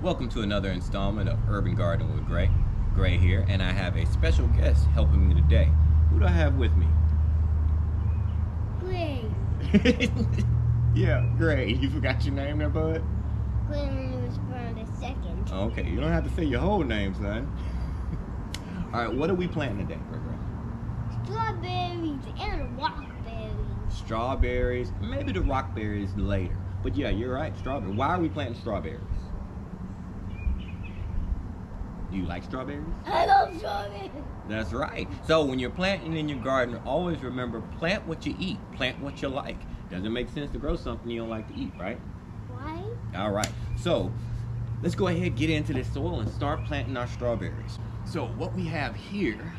Welcome to another installment of Urban Garden with Gray. Gray here, and I have a special guest helping me today. Who do I have with me? Gray. Yeah, Gray. You forgot your name there, bud? Gray was born a second. Okay, you don't have to say your whole name, son. Alright, what are we planting today, Gray? Strawberries and rockberries. Strawberries, maybe the rockberries later. But yeah, you're right, strawberries. Why are we planting strawberries? Do you like strawberries? I love strawberries. That's right. So when you're planting in your garden, always remember, plant what you eat. Plant what you like. Doesn't make sense to grow something you don't like to eat, right? Why? All right. So let's go ahead, get into this soil and start planting our strawberries. So what we have here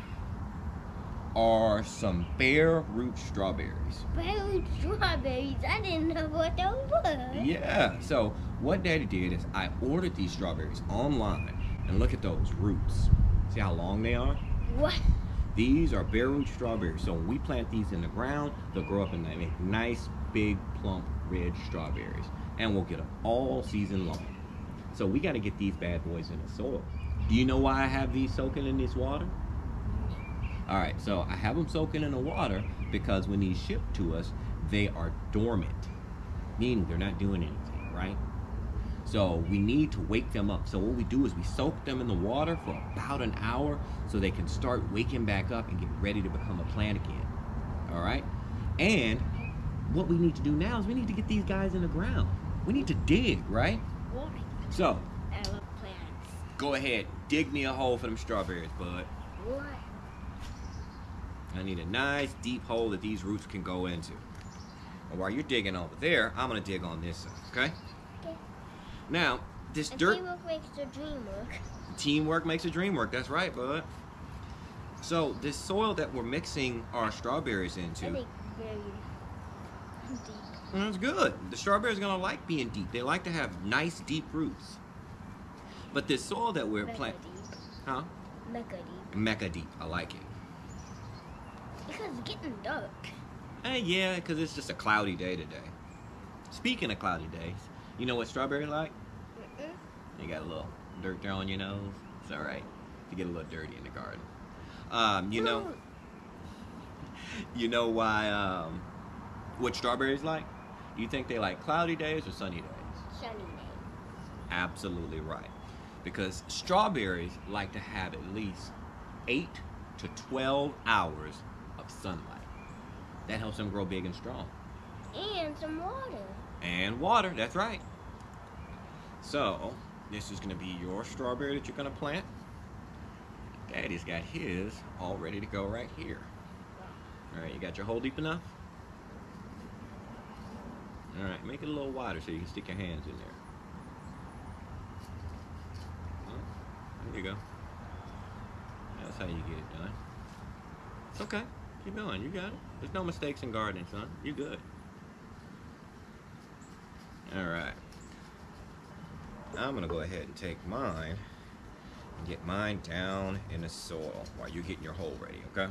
are some bare root strawberries. Bare root strawberries? I didn't know what those were. Yeah. So what Daddy did is I ordered these strawberries online. And look at those roots. See how long they are? What? These are bare root strawberries. So when we plant these in the ground, they'll grow up and they make nice, big, plump, red strawberries. And we'll get them all season long. So we got to get these bad boys in the soil. Do you know why I have these soaking in this water? All right, so I have them soaking in the water because when these ship to us, they are dormant, meaning they're not doing anything, right? So we need to wake them up. So what we do is we soak them in the water for about an hour so they can start waking back up and get ready to become a plant again. All right? And what we need to do now is we need to get these guys in the ground. We need to dig, right? What? So I love plants. go ahead, dig me a hole for them strawberries, bud. What? I need a nice deep hole that these roots can go into. And while you're digging over there, I'm gonna dig on this side, okay? Okay. Now, this And dirt... teamwork makes the dream work. Teamwork makes the dream work. That's right, bud. So this soil that we're mixing our strawberries into, I think very deep. that's good. The strawberries are gonna like being deep. They like to have nice deep roots. But this soil that we're planting, deep. huh? Mecca deep. Mecca deep. I like it. Because it's getting dark. Yeah, because it's just a cloudy day today. Speaking of cloudy days, you know what strawberry like? You got a little dirt there on your nose. It's all right. You get a little dirty in the garden. You know why? What strawberries like? Do you think they like cloudy days or sunny days? Sunny day. Absolutely right. Because strawberries like to have at least 8 to 12 hours of sunlight. That helps them grow big and strong. And some water. And water, that's right. So, this is gonna be your strawberry that you're gonna plant. Daddy's got his all ready to go right here. All right, you got your hole deep enough? All right, make it a little wider so you can stick your hands in there. There you go. That's how you get it done. It's okay. Keep going. You got it. There's no mistakes in gardening, son. You're good. All right. I'm going to go ahead and take mine and get mine down in the soil while you're getting your hole ready, okay?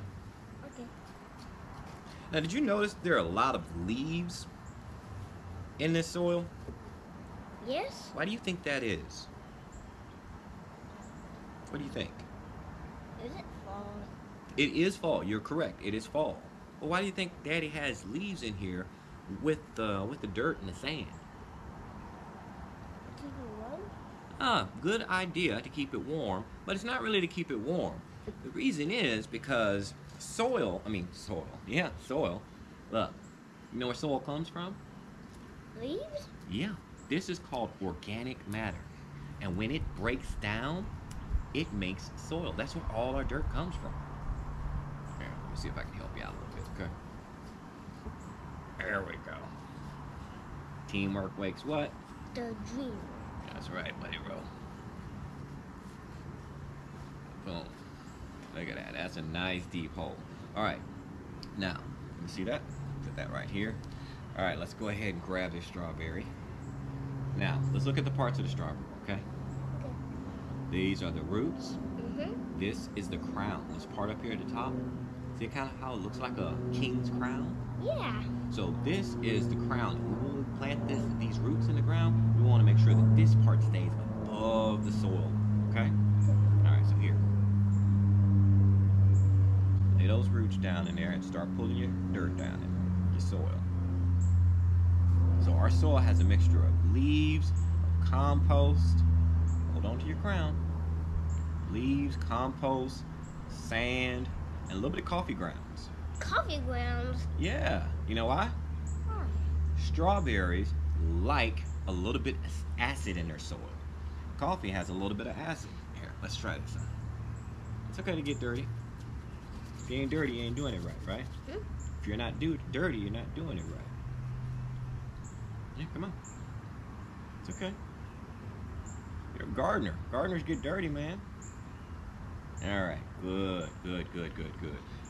Okay. Now, did you notice there are a lot of leaves in this soil? Yes? Why do you think that is? What do you think? Is it fall? It is fall. You're correct. It is fall. Well, why do you think Daddy has leaves in here with the dirt and the sand? Keep it warm? Good idea to keep it warm, but it's not really to keep it warm. The reason is because soil. Yeah, soil. Look, you know where soil comes from? Leaves? Yeah, this is called organic matter. And when it breaks down, it makes soil. That's where all our dirt comes from. Here, let me see if I can help you out a little bit, okay? There we go. Teamwork makes what? The dream. That's right, buddy, bro. Boom. Look at that. That's a nice deep hole. All right. Now, you see that? Put that right here. All right, let's go ahead and grab this strawberry. Now, let's look at the parts of the strawberry, okay? Okay. These are the roots. Mm-hmm. This is the crown. This part up here at the top. See kind of how it looks like a king's crown? Yeah. So this is the crown. When we plant these roots in the ground, we want to make sure that this part stays above in there and start pulling your dirt down in your soil. So our soil has a mixture of leaves, of compost. Hold on to your crown. Leaves, compost, sand, and a little bit of coffee grounds. Coffee grounds? Yeah. You know why? Why? Strawberries like a little bit of acid in their soil. Coffee has a little bit of acid. Here, let's try this out. It's okay to get dirty. If you ain't dirty, you ain't doing it right, right? Hmm? If you're not dirty, you're not doing it right. Yeah, come on. It's okay. You're a gardener. Gardeners get dirty, man. All right, good.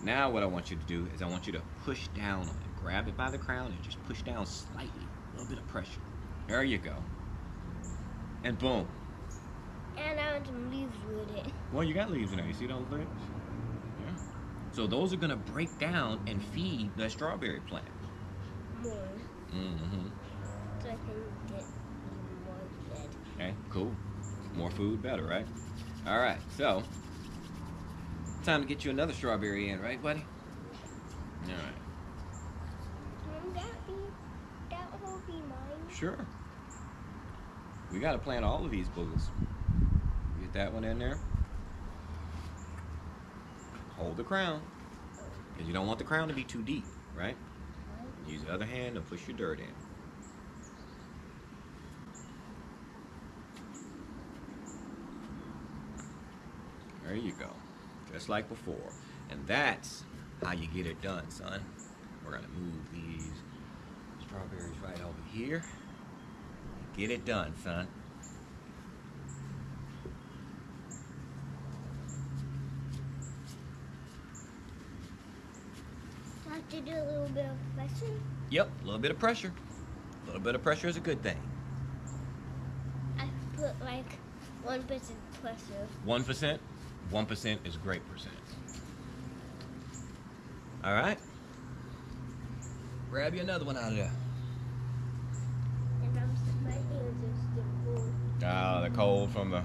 Now what I want you to do is I want you to push down on it. Grab it by the crown and just push down slightly. A little bit of pressure. There you go. And boom. And I want some leaves with it. Well, you got leaves in there. You see those leaves? Yeah. So those are going to break down and feed the strawberry plant. More. Mm-hmm. So I can get more fed. Okay, cool. More food, better, right? All right, so time to get you another strawberry in, right, buddy? All right. That will be mine. Sure. We got to plant all of these boogers. Get that one in there. Hold the crown, because you don't want the crown to be too deep, right? Use the other hand to push your dirt in. There you go. Just like before. And that's how you get it done, son. We're going to move these strawberries right over here. Get it done, son. Do I have to do a little bit of pressure? Yep, a little bit of pressure. A little bit of pressure is a good thing. I put like 1% pressure. 1%? 1% is great percent. All right. Grab you another one out of there. And my hands are still cold. Ah, the cold from the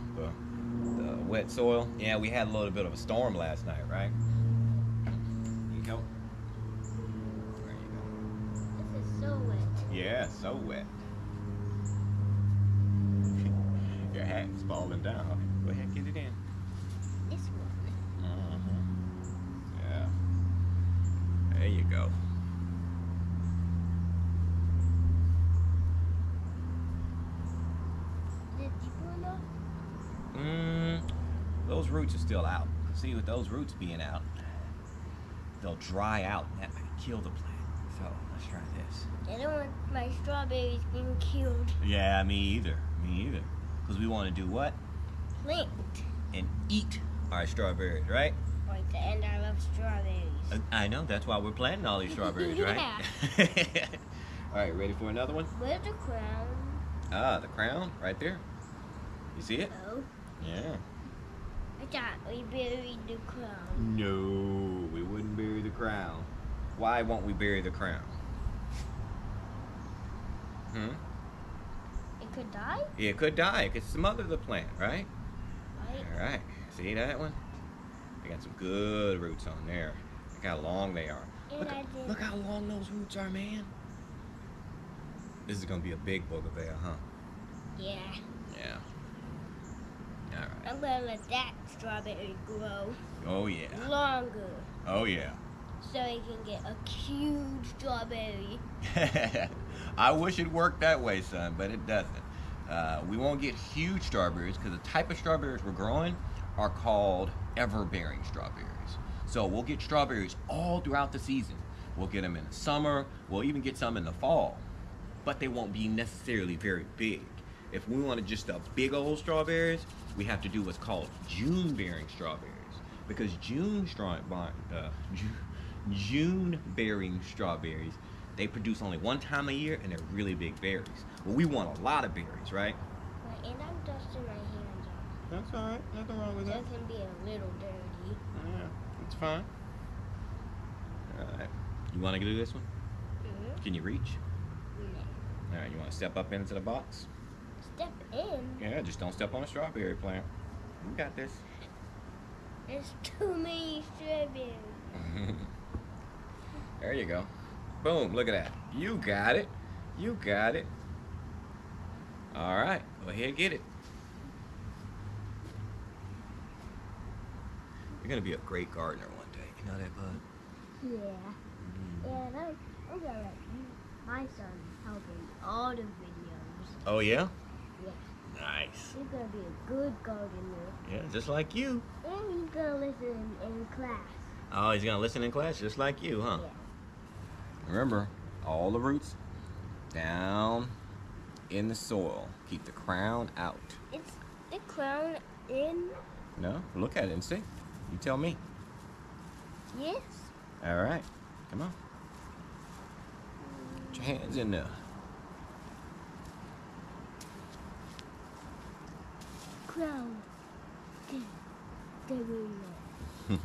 wet soil. Yeah, we had a little bit of a storm last night, right? Need help? There you go. This is so wet. Yeah, so wet. Your hat's falling down. Okay, go ahead, get it in. This one. Yeah. There you go. Is it deep enough? Those roots are still out. See, with those roots being out, they'll dry out and that might kill the plant. So let's try this. I don't want my strawberries being killed. Yeah, me either. Me either. Because we want to do what? Plant. And eat our strawberries, right? Right, and I love strawberries. I know, that's why we're planting all these strawberries, right? All right, ready for another one? Where's the crown? Ah, the crown, right there. You see it? Oh. Yeah. I thought we buried the crown. No, we wouldn't bury the crown. Why won't we bury the crown? It could die? It could die. It could smother the plant, right? Right. All right. See that one? They got some good roots on there. Look how long they are. Look how long those roots are, man. This is going to be a big booger bear, huh? Yeah. Yeah. All right. I'm gonna let that strawberry grow Oh, yeah. longer Oh, yeah. so it can get a huge strawberry. I wish it worked that way, son, but it doesn't. We won't get huge strawberries because the type of strawberries we're growing are called ever-bearing strawberries. So we'll get strawberries all throughout the season. We'll get them in the summer. We'll even get some in the fall. But they won't be necessarily very big. If we wanted just the big old strawberries, we have to do what's called June-bearing strawberries. Because June-bearing strawberries, they produce only one time a year and they're really big berries. Well, we want a lot of berries, right? Right, and I'm dusting my hands off. That's all right. Nothing wrong with So that. it can be a little dirty. Yeah, it's fine. All right. You want to do this one? Mm-hmm. Can you reach? No. All right, you want to step up into the box? Step in. Yeah, just don't step on a strawberry plant. You got this. There's too many strawberries. There you go. Boom, look at that. You got it. You got it. All right, go ahead and get it. You're gonna be a great gardener one day. You know that, bud? Yeah. And I'm gonna let my son help in all the videos. Oh, yeah? Yeah. Nice. He's gonna be a good gardener. Yeah, just like you. And he's gonna listen in class. Oh, he's gonna listen in class just like you, huh? Yeah. Remember, all the roots down in the soil. Keep the crown out. It's the crown in. No? Look at it and see. You tell me. Yes. All right. Come on. Put your hands in there. Crown. There we go.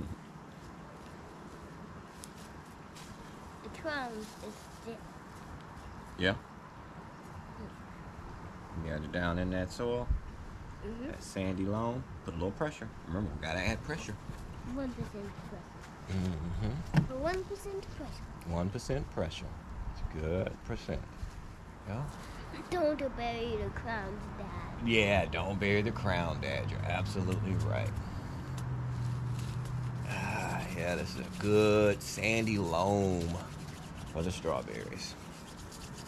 The crown is thick. Yeah? You got it down in that soil. That sandy loam. Put a little pressure. Remember, we gotta add pressure. 1% pressure. For 1% pressure. 1% pressure. It's good percent. Yeah. Don't bury the crowns, Dad. Yeah, don't bury the crown, Dad. You're absolutely right. Yeah, this is a good sandy loam for the strawberries.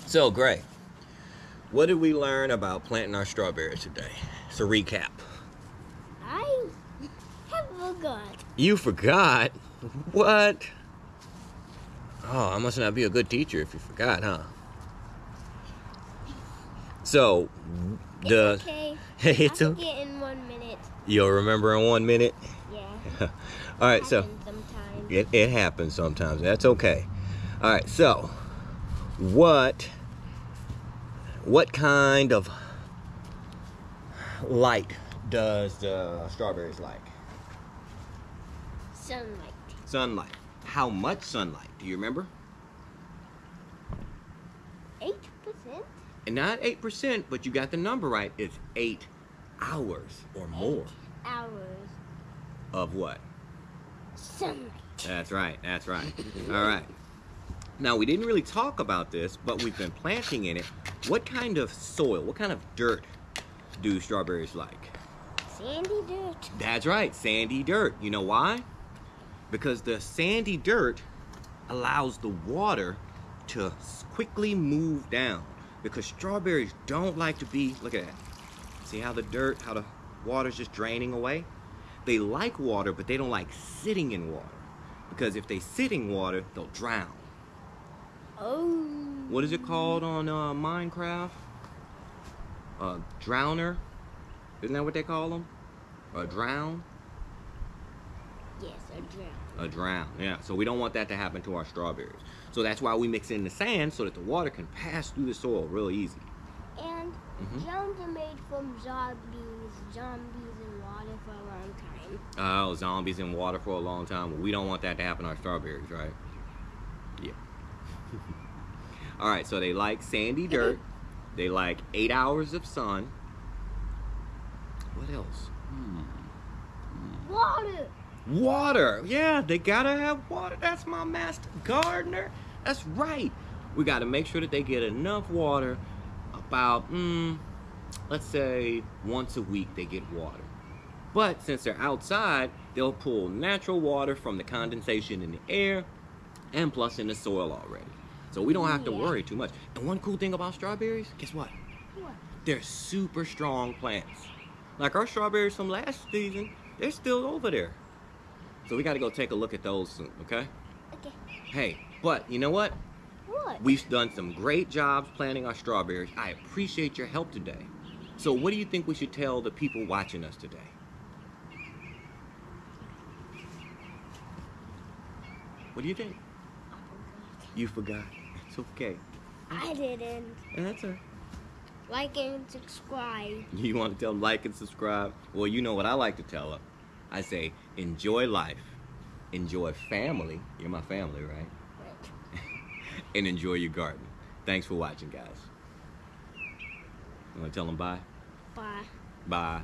So, Gray, what did we learn about planting our strawberries today? It's a recap. I have forgot. You forgot? What? Oh, I must not be a good teacher if you forgot, huh? So, It's okay. It's I'll okay. forget in 1 minute. You'll remember in 1 minute? Yeah. All right, so Sometimes. it happens sometimes. That's okay. All right, so what kind of light does the strawberries like? Sunlight. Sunlight. How much sunlight? Do you remember? 8%? And not 8%, but you got the number right. It's 8 hours or more. 8 hours. Of what? Sunlight. That's right. That's right. All right. Now, we didn't really talk about this, but we've been planting in it. What kind of soil, what kind of dirt do strawberries like? Sandy dirt. That's right, sandy dirt. You know why? Because the sandy dirt allows the water to quickly move down. Because strawberries don't like to be, look at that. See how the water's just draining away? They like water, but they don't like sitting in water. Because if they sit in water, they'll drown. Oh. What is it called on Minecraft? Drowner? Isn't that what they call them? A drown? Yes, a drown. A drown, yeah. So we don't want that to happen to our strawberries. So that's why we mix in the sand so that the water can pass through the soil real easy. And jams are made from zombies in water for a long time. Oh, zombies in water for a long time. Well, we don't want that to happen to our strawberries, right? Yeah. All right, so they like sandy dirt. They like 8 hours of sun. What else? Water. Water. Yeah, they gotta have water. That's my master gardener. That's right. We gotta make sure that they get enough water. About, let's say once a week they get water. But since they're outside, they'll pull natural water from the condensation in the air and plus in the soil already. So we don't have to worry too much. And one cool thing about strawberries, guess what? What? They're super strong plants. Like our strawberries from last season, they're still over there. So we gotta go take a look at those soon, okay? Okay. Hey, but you know what? What? We've done some great jobs planting our strawberries. I appreciate your help today. So what do you think we should tell the people watching us today? What do you think? I forgot. You forgot. It's okay. I didn't. And that's all right. Like and subscribe. You want to tell them like and subscribe? Well, you know what I like to tell them. I say, enjoy life. Enjoy family. You're my family, right? Right. And enjoy your garden. Thanks for watching, guys. You want to tell them bye? Bye. Bye.